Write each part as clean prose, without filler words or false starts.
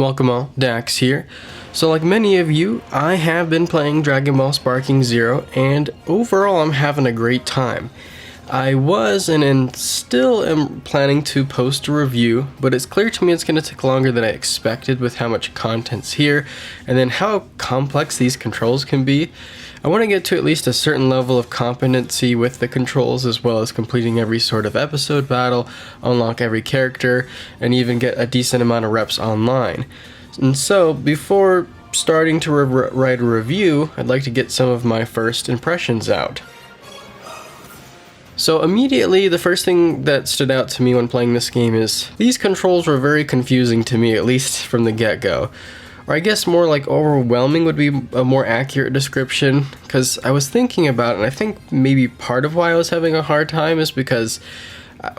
Welcome all, Dax here. So like many of you, I have been playing Dragon Ball Sparking Zero, and overall I'm having a great time. I was and still am planning to post a review, but it's clear to me it's going to take longer than I expected with how much content's here, and then how complex these controls can be. I want to get to at least a certain level of competency with the controls, as well as completing every sort of episode battle, unlock every character, and even get a decent amount of reps online. And so, before starting to write a review, I'd like to get some of my first impressions out. So immediately, the first thing that stood out to me when playing this game is these controls were very confusing to me, at least from the get-go. Or I guess more like overwhelming would be a more accurate description, because I was thinking about it, and I think maybe part of why I was having a hard time is because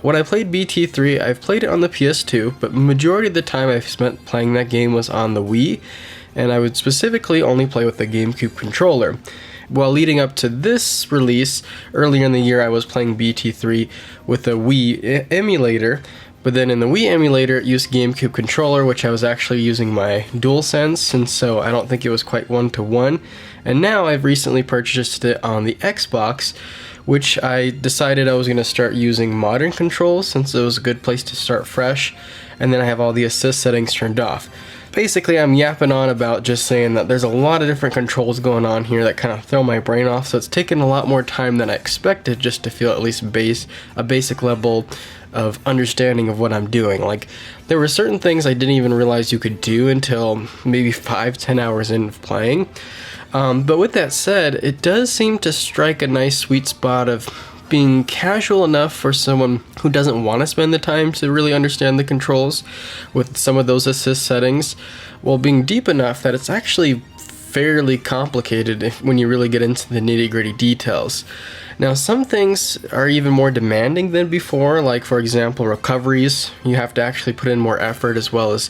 when I played BT3, I've played it on the PS2, but majority of the time I've spent playing that game was on the Wii, and I would specifically only play with the GameCube controller. While leading up to this release, earlier in the year I was playing BT3 with a Wii emulator, but then in the Wii emulator it used GameCube controller, which I was actually using my DualSense, and so I don't think it was quite one-to-one. And now I've recently purchased it on the Xbox, which I decided I was going to start using modern controls since it was a good place to start fresh, and then I have all the assist settings turned off. Basically, I'm yapping on about just saying that there's a lot of different controls going on here that kind of throw my brain off, so it's taken a lot more time than I expected just to feel at least a basic level of understanding of what I'm doing. Like, there were certain things I didn't even realize you could do until maybe 5-10 hours in of playing. But with that said, it does seem to strike a nice sweet spot of being casual enough for someone who doesn't want to spend the time to really understand the controls with some of those assist settings, while being deep enough that it's actually fairly complicated when you really get into the nitty-gritty details. Now, some things are even more demanding than before, like for example recoveries. You have to actually put in more effort, as well as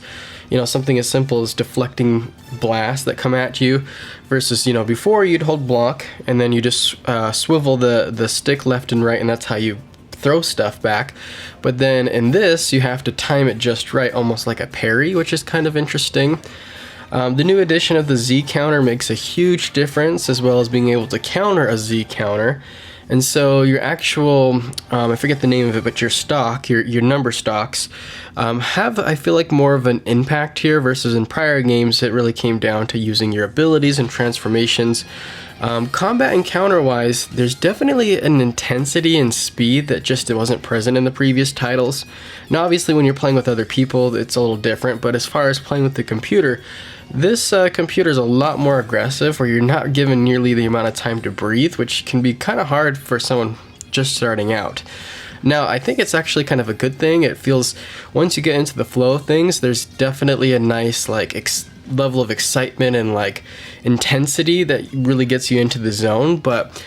something as simple as deflecting blasts that come at you, versus before you'd hold block and then you just swivel the stick left and right, and that's how you throw stuff back. But then in this you have to time it just right, almost like a parry, which is kind of interesting. The new addition of the Z counter makes a huge difference, as well as being able to counter a Z counter. And so your actual, I forget the name of it, but your stock, your number stocks, have, I feel like, more of an impact here, versus in prior games it really came down to using your abilities and transformations. Combat and counter-wise, there's definitely an intensity and speed that just wasn't present in the previous titles. Now obviously when you're playing with other people it's a little different, but as far as playing with the computer, this computer is a lot more aggressive, where you're not given nearly the amount of time to breathe, which can be kind of hard for someone just starting out. Now, I think it's actually kind of a good thing. It feels, once you get into the flow of things, there's definitely a nice level of excitement and intensity that really gets you into the zone, but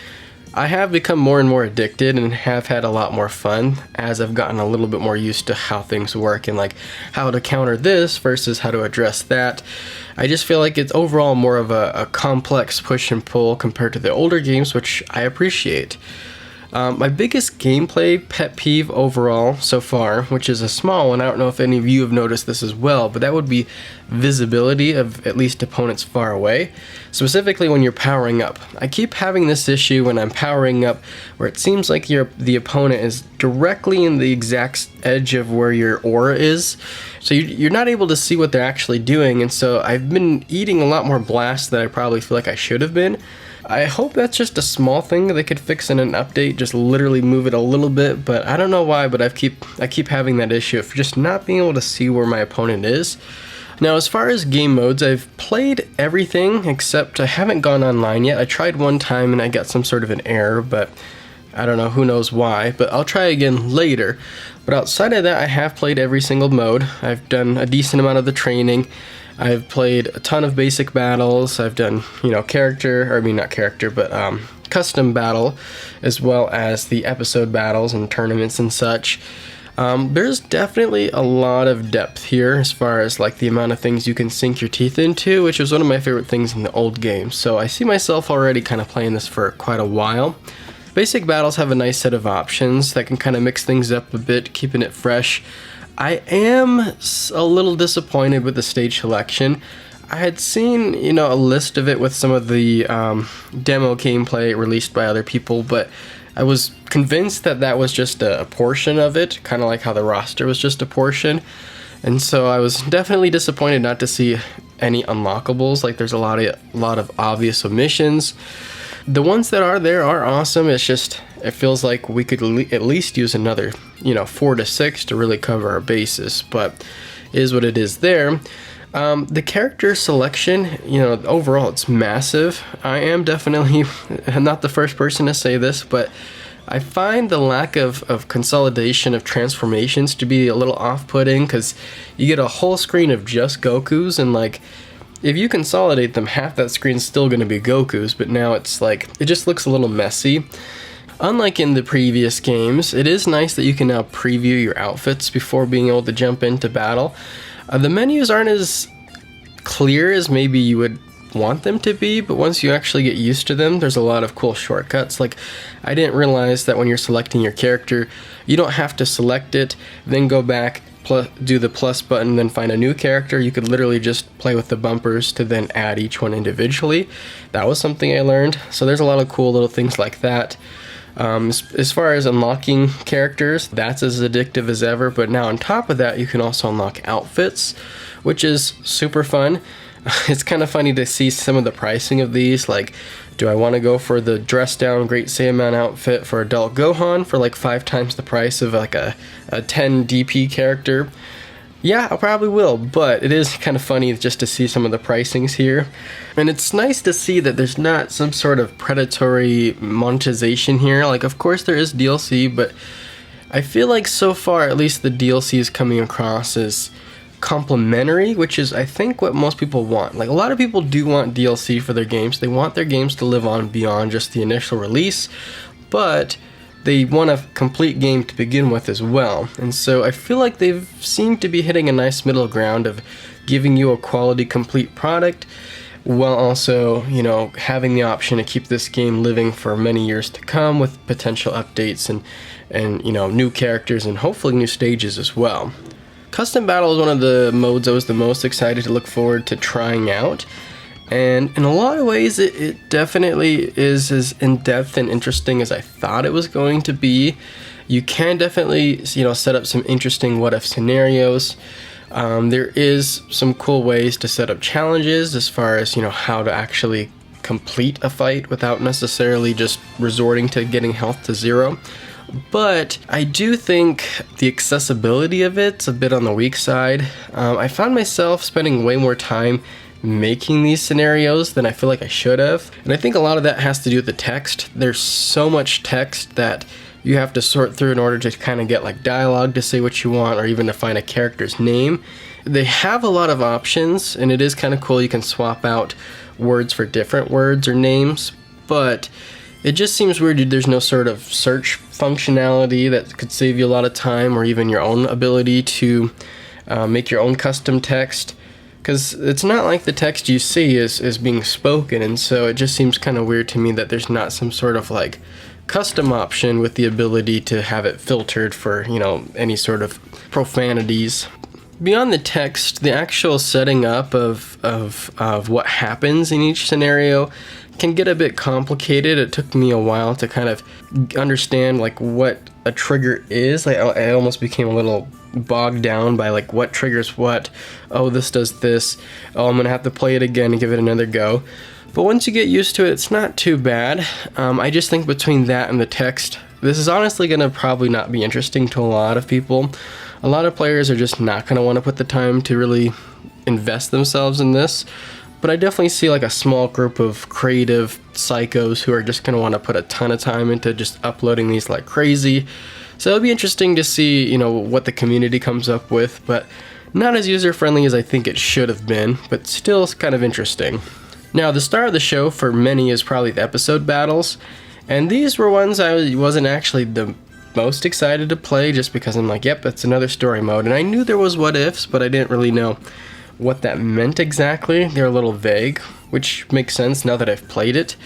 I have become more and more addicted and have had a lot more fun as I've gotten a little bit more used to how things work and how to counter this versus how to address that. I just feel like it's overall more of a complex push and pull compared to the older games, which I appreciate. My biggest gameplay pet peeve overall so far, which is a small one, I don't know if any of you have noticed this as well, but that would be visibility of at least opponents far away, specifically when you're powering up. I keep having this issue when I'm powering up, where it seems like the opponent is directly in the exact edge of where your aura is, so you're not able to see what they're actually doing, and so I've been eating a lot more blasts than I probably feel like I should have been. I hope that's just a small thing they could fix in an update, just literally move it a little bit, but I don't know why, but I keep having that issue of just not being able to see where my opponent is. Now, as far as game modes, I've played everything except I haven't gone online yet. I tried one time and I got some sort of an error, but I don't know, who knows why, but I'll try again later. But outside of that, I have played every single mode. I've done a decent amount of the training. I've played a ton of basic battles. I've done, custom battle, as well as the episode battles and tournaments and such. There's definitely a lot of depth here as far as the amount of things you can sink your teeth into, which was one of my favorite things in the old games. So I see myself already kind of playing this for quite a while. Basic battles have a nice set of options that can kind of mix things up a bit, keeping it fresh. I am a little disappointed with the stage selection. I had seen, a list of it with some of the demo gameplay released by other people, but I was convinced that that was just a portion of it, kind of like how the roster was just a portion. And so I was definitely disappointed not to see any unlockables. Like, there's a lot of obvious omissions. The ones that are there are awesome. It's just, it feels like we could at least use another, 4 to 6 to really cover our bases, but it is what it is there. The character selection, overall it's massive. I am definitely not the first person to say this, but I find the lack of consolidation of transformations to be a little off-putting, because you get a whole screen of just Gokus, and like, if you consolidate them, half that screen's still going to be Goku's, but now it's like, it just looks a little messy. Unlike in the previous games, it is nice that you can now preview your outfits before being able to jump into battle. The menus aren't as clear as maybe you would want them to be, but once you actually get used to them, there's a lot of cool shortcuts. Like, I didn't realize that when you're selecting your character, you don't have to select it, then go back, do the plus button, then find a new character. You could literally just play with the bumpers to then add each one individually. That was something I learned. So there's a lot of cool little things like that. As far as unlocking characters, that's as addictive as ever, but now on top of that, you can also unlock outfits, which is super fun. It's kind of funny to see some of the pricing of these. Like, do I want to go for the dress down Great Saiyaman outfit for adult Gohan for like 5 times the price of like a 10 DP character? Yeah, I probably will, but it is kind of funny just to see some of the pricings here. And it's nice to see that there's not some sort of predatory monetization here. Like, of course there is DLC, but I feel like so far, at least the DLC is coming across as complementary, which is, I think, what most people want. Like, a lot of people do want DLC for their games. They want their games to live on beyond just the initial release, but they want a complete game to begin with as well. And so I feel like they've seemed to be hitting a nice middle ground of giving you a quality complete product while also, having the option to keep this game living for many years to come with potential updates and new characters and hopefully new stages as well. Custom Battle is one of the modes I was the most excited to look forward to trying out. And in a lot of ways, it definitely is as in-depth and interesting as I thought it was going to be. You can definitely, set up some interesting what-if scenarios. There is some cool ways to set up challenges as far as, how to actually complete a fight without necessarily just resorting to getting health to 0. But I do think the accessibility of it's a bit on the weak side. I found myself spending way more time making these scenarios than I feel like I should have. And I think a lot of that has to do with the text. There's so much text that you have to sort through in order to kind of get like dialogue to say what you want, or even to find a character's name. They have a lot of options, and it is kind of cool. You can swap out words for different words or names, but it just seems weird there's no sort of search functionality that could save you a lot of time, or even your own ability to make your own custom text. Because it's not like the text you see is being spoken, and so it just seems kind of weird to me that there's not some sort of like custom option with the ability to have it filtered for, any sort of profanities. Beyond the text, the actual setting up of what happens in each scenario can get a bit complicated. It took me a while to kind of understand like what a trigger is. I almost became a little bogged down by like what triggers what. Oh, this does this. Oh, I'm gonna have to play it again and give it another go. But once you get used to it, it's not too bad. I just think between that and the text, this is honestly gonna probably not be interesting to a lot of people. A lot of players are just not gonna want to put the time to really invest themselves in this. But I definitely see like a small group of creative psychos who are just going to want to put a ton of time into just uploading these like crazy. So it'll be interesting to see, what the community comes up with, but not as user-friendly as I think it should have been, but still kind of interesting. Now, the star of the show for many is probably the episode battles, and these were ones I wasn't actually the most excited to play, just because I'm like, yep, that's another story mode. And I knew there was what-ifs, but I didn't really know what that meant exactly. They're a little vague, which makes sense now that I've played it.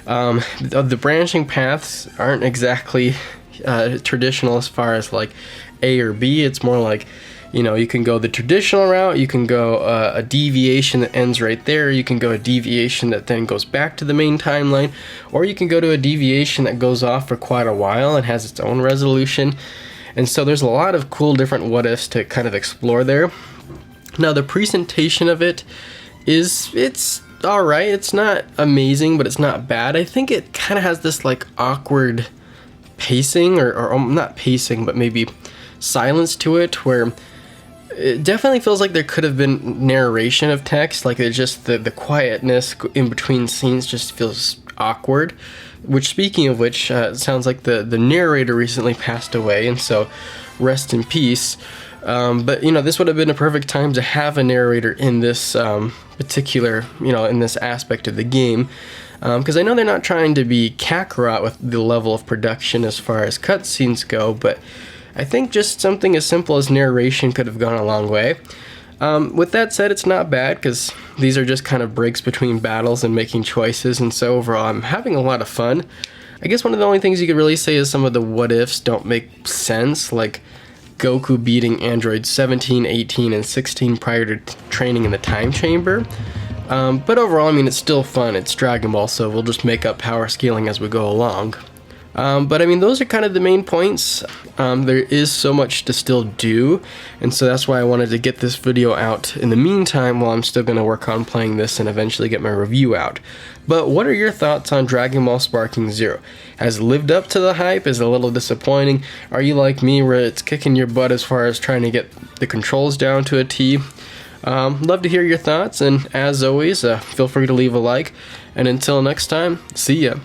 The branching paths aren't exactly traditional as far as like A or B. It's more like You know, you can go the traditional route, you can go a deviation that ends right there, you can go a deviation that then goes back to the main timeline, or you can go to a deviation that goes off for quite a while and has its own resolution. And so there's a lot of cool different what ifs to kind of explore there. Now the presentation of it it's alright. It's not amazing, but it's not bad. I think it kind of has this like awkward pacing, or not pacing, but maybe silence to it, where it definitely feels like there could have been narration of text. Like it's just the quietness in between scenes just feels awkward. Which, speaking of which, it sounds like the narrator recently passed away, and so rest in peace. But you know, this would have been a perfect time to have a narrator in this particular, you know, in this aspect of the game, because I know they're not trying to be Kakarot with the level of production as far as cutscenes go, but I think just something as simple as narration could have gone a long way. With that said, it's not bad, because these are just kind of breaks between battles and making choices, and so overall I'm having a lot of fun. I guess one of the only things you could really say is some of the what ifs don't make sense, like Goku beating androids 17, 18, and 16 prior to training in the time chamber. But overall, I mean, it's still fun. It's Dragon Ball, so we'll just make up power scaling as we go along. But I mean, those are kind of the main points. There is so much to still do, and so that's why I wanted to get this video out in the meantime, while I'm still going to work on playing this and eventually get my review out. But what are your thoughts on Dragon Ball Sparking Zero? Has it lived up to the hype? Is it a little disappointing? Are you like me, where it's kicking your butt as far as trying to get the controls down to a T? Love to hear your thoughts, and as always, feel free to leave a like, and until next time, see ya.